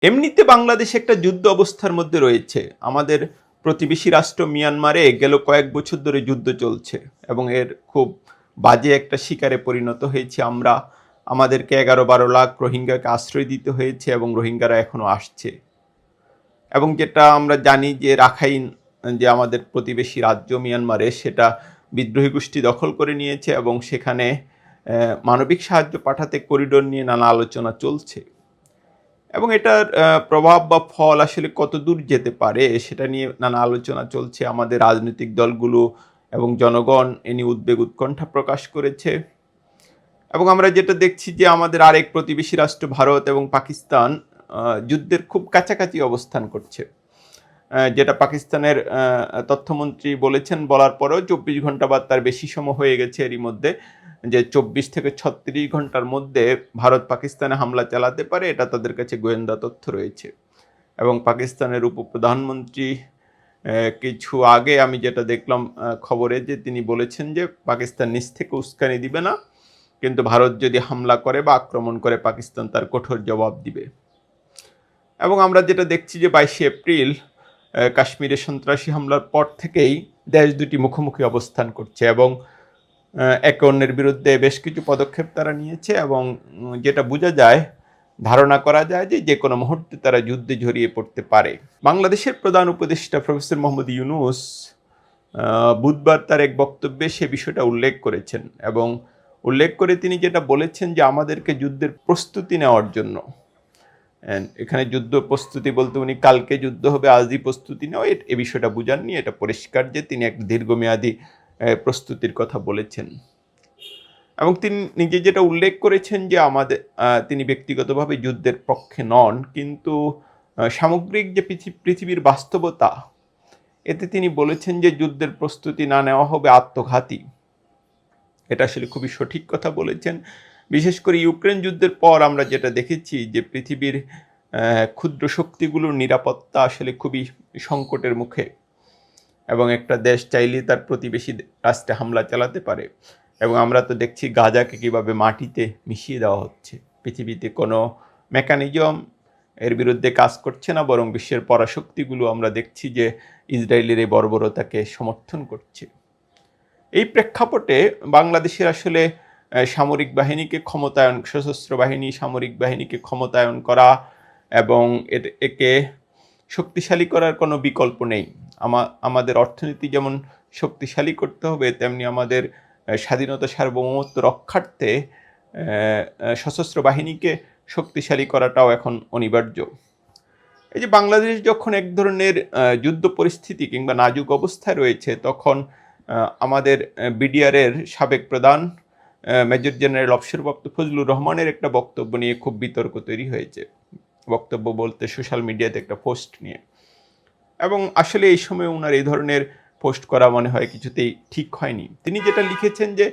এমনিতে বাংলাদেশ একটা যুদ্ধ অবস্থার মধ্যে রয়েছে। আমাদের প্রতিবেশী রাষ্ট্র মিয়ানমারে গেল কয়েক বছর ধরে যুদ্ধ চলছে এবং এর খুব বাজে একটা শিকারে পরিণত হয়েছি আমরা। আমাদেরকে ১১-১২ লাখ রোহিঙ্গাকে আশ্রয় দিতে হয়েছে এবং রোহিঙ্গারা এখনো আসছে। এবং যেটা আমরা জানি যে রাখাইন যে আমাদের প্রতিবেশী রাজ্য মিয়ানমারে, সেটা বিদ্রোহী গোষ্ঠী দখল করে নিয়েছে এবং সেখানে মানবিক সাহায্য পাঠাতে করিডোর নিয়ে নানা আলোচনা চলছে। এবং এটার প্রভাব বা ফল আসলে কতদূর যেতে পারে সেটা নিয়ে নানা আলোচনা চলছে। আমাদের রাজনৈতিক দলগুলো এবং জনগণ এ নিয়ে উদ্বেগ উৎকণ্ঠা প্রকাশ করেছে। এবং আমরা যেটা দেখছি যে আমাদের আরেক প্রতিবেশী রাষ্ট্র ভারত এবং পাকিস্তান যুদ্ধের খুব কাছাকাছি অবস্থান করছে। যেটা পাকিস্তানের তথ্যমন্ত্রী বলেছেন, বলার পরেও ২৪ ঘন্টা বা তার বেশি সময় হয়ে গেছে এরই মধ্যে, যে ২৪ থেকে ৩৬ ঘন্টার মধ্যে ভারত পাকিস্তানে হামলা চালাতে পারে, এটা তাদের কাছে গোয়েন্দা তথ্য রয়েছে। এবং পাকিস্তানের উপপ্রধানমন্ত্রী কিছু আগে আমি যেটা দেখলাম খবরে, যে তিনি বলেছেন যে পাকিস্তান নিজ থেকে উস্কানি দিবে না, কিন্তু ভারত যদি হামলা করে বা আক্রমণ করে পাকিস্তান তার কঠোর জবাব দিবে। এবং আমরা যেটা দেখছি যে ২২শে এপ্রিল কাশ্মীরে সন্ত্রাসী হামলার পর থেকেই দেশ দুটি মুখোমুখি অবস্থান করছে এবং একে অন্যের বিরুদ্ধে বেশ কিছু পদক্ষেপ তারা নিয়েছে এবং যেটা বোঝা যায়, ধারণা করা যায় যে যে কোনো মুহূর্তে তারা যুদ্ধে জড়িয়ে পড়তে পারে। বাংলাদেশের প্রধান উপদেষ্টা প্রফেসর মোহাম্মদ ইউনূস বুধবার তার এক বক্তব্যে সে বিষয়টা উল্লেখ করেছেন এবং উল্লেখ করে তিনি যেটা বলেছেন যে আমাদেরকে যুদ্ধের প্রস্তুতি নেওয়ার জন্য, এখানে যুদ্ধ প্রস্তুতি বলতে উনি কালকে যুদ্ধ হবে আজই প্রস্তুতি নেওয়া এ বিষয়টা বুঝাননি। এটা পরিষ্কার যে তিনি এক দীর্ঘমেয়াদী প্রস্তুতির কথা বলেছেন। এবং তিনি নিজে যেটা উল্লেখ করেছেন যে তিনি ব্যক্তিগতভাবে যুদ্ধের পক্ষে নন, কিন্তু সামগ্রিক যে পৃথিবীর বাস্তবতা, এতে তিনি বলেছেন যে যুদ্ধের প্রস্তুতি না নেওয়া হবে আত্মঘাতী। এটা আসলে খুবই সঠিক কথা বলেছেন। বিশেষ করে ইউক্রেন যুদ্ধের পর আমরা যেটা দেখেছি যে পৃথিবীর ক্ষুদ্র শক্তিগুলোর নিরাপত্তা আসলে খুবই সংকটের মুখে এবং একটা দেশ চাইলেই তার প্রতিবেশী রাষ্ট্রে হামলা চালাতে পারে। এবং আমরা তো দেখছি গাজাকে কীভাবে মাটিতে মিশিয়ে দেওয়া হচ্ছে। পৃথিবীতে কোনো মেকানিজম এর বিরুদ্ধে কাজ করছে না, বরং বিশ্বের পরাশক্তিগুলো আমরা দেখছি যে ইসরায়েলের এই বর্বরতাকে সমর্থন করছে। এই প্রেক্ষাপটে বাংলাদেশের আসলে সামরিক বাহিনীকে ক্ষমতায়ন, সশস্ত্র বাহিনী সামরিক বাহিনীকে ক্ষমতায়ন করা এবং একে শক্তিশালী করার কোনো বিকল্প নেই। আমাদের অর্থনীতি যেমন শক্তিশালী করতে হবে, তেমনি আমাদের স্বাধীনতা সার্বভৌমত্ব রক্ষার্থে সশস্ত্র বাহিনীকে শক্তিশালী করাটাও এখন অনিবার্য। এই যে বাংলাদেশ যখন এক ধরনের যুদ্ধ পরিস্থিতি কিংবা নাজুক অবস্থায় রয়েছে, তখন আমাদের বিডিআরের সাবেক প্রধান মেজর জেনারেল অবসরপ্রাপ্ত ফজলুর রহমানের একটা বক্তব্য নিয়ে খুব বিতর্ক তৈরি হয়েছে। বক্তব্য বলতে সোশ্যাল মিডিয়াতে একটা পোস্ট নিয়ে। এবং আসলে এই সময় ওনার এই ধরনের পোস্ট করা মনে হয় কিছুতেই ঠিক হয়নি। তিনি যেটা লিখেছেন যে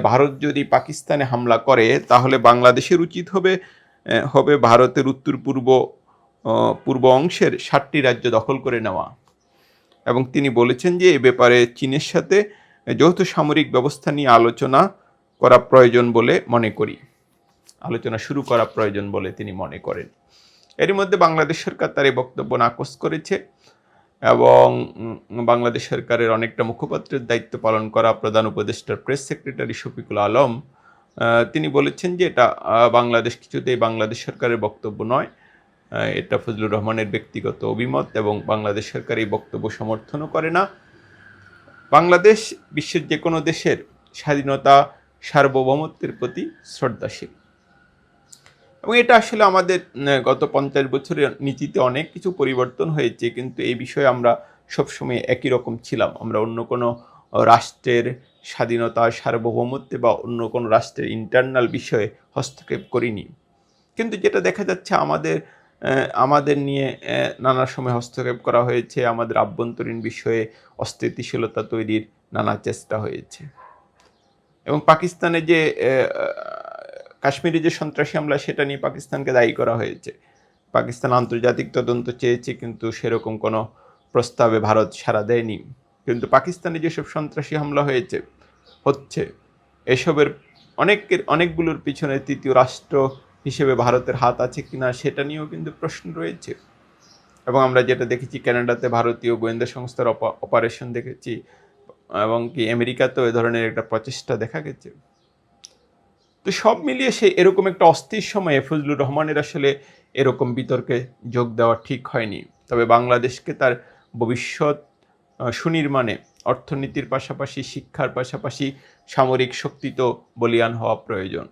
ভারত যদি পাকিস্তানে হামলা করে, তাহলে বাংলাদেশের উচিত হবে ভারতের উত্তর পূর্ব অংশের ৭টি রাজ্য দখল করে নেওয়া। এবং তিনি বলেছেন যে এ ব্যাপারে চীনের সাথে যৌথ সামরিক ব্যবস্থা নিয়ে আলোচনা শুরু করা প্রয়োজন বলে তিনি মনে করেন। এরই মধ্যে বাংলাদেশ সরকার তার এই বক্তব্য নাকচ করেছে এবং বাংলাদেশ সরকারের অনেকটা মুখপাত্রের দায়িত্ব পালন করা প্রধান উপদেষ্টার প্রেস সেক্রেটারি শফিকুল আলম তিনি বলেছেন যে এটা কিছুতেই বাংলাদেশ সরকারের বক্তব্য নয়, এটা ফজলুর রহমানের ব্যক্তিগত অভিমত এবং বাংলাদেশ সরকার এই বক্তব্য সমর্থনও করে না। বাংলাদেশ বিশ্বের যে কোনো দেশের স্বাধীনতা সার্বভৌমত্বের প্রতি শ্রদ্ধাশীল। এবং এটা আসলে আমাদের গত ৫০ বছরের নীতিতে অনেক কিছু পরিবর্তন হয়েছে, কিন্তু এই বিষয়ে আমরা সবসময় একই রকম ছিলাম। আমরা অন্য কোনো রাষ্ট্রের স্বাধীনতা সার্বভৌমত্বে বা অন্য কোনো রাষ্ট্রের ইন্টারনাল বিষয়ে হস্তক্ষেপ করিনি। কিন্তু যেটা দেখা যাচ্ছে আমাদের নিয়ে নানা সময় হস্তক্ষেপ করা হয়েছে, আমাদের আভ্যন্তরীণ বিষয়ে অস্থিতিশীলতা তৈরির নানা চেষ্টা হয়েছে। এবং পাকিস্তানে যে কাশ্মীরে যে সন্ত্রাসী হামলা, সেটা নিয়ে পাকিস্তানকে দায়ী করা হয়েছে। পাকিস্তান আন্তর্জাতিক তদন্ত চেয়েছে, কিন্তু সেরকম কোনো প্রস্তাবে ভারত সাড়া দেয়নি। কিন্তু পাকিস্তানে যেসব সন্ত্রাসী হামলা হচ্ছে, এসবের অনেকগুলোর পিছনে তৃতীয় রাষ্ট্র হিসেবে ভারতের হাত আছে কিনা সেটা নিয়েও কিন্তু প্রশ্ন রয়েছে। এবং আমরা যেটা দেখেছি ক্যানাডাতে ভারতীয় গোয়েন্দা সংস্থার অপারেশন দেখেছি, এবং কি আমেরিকাতেও এ ধরনের একটা প্রচেষ্টা দেখা গেছে। তো সব মিলিয়ে সে এরকম একটা অস্থির সময়ে ফজলুর রহমানের আসলে এরকম বিতর্কে যোগ দেওয়া ঠিক হয়নি। তবে বাংলাদেশকে তার ভবিষ্যৎ সুনির্মাণে অর্থনীতির পাশাপাশি শিক্ষার পাশাপাশি সামরিক শক্তি তো বলীয়ান হওয়া প্রয়োজন।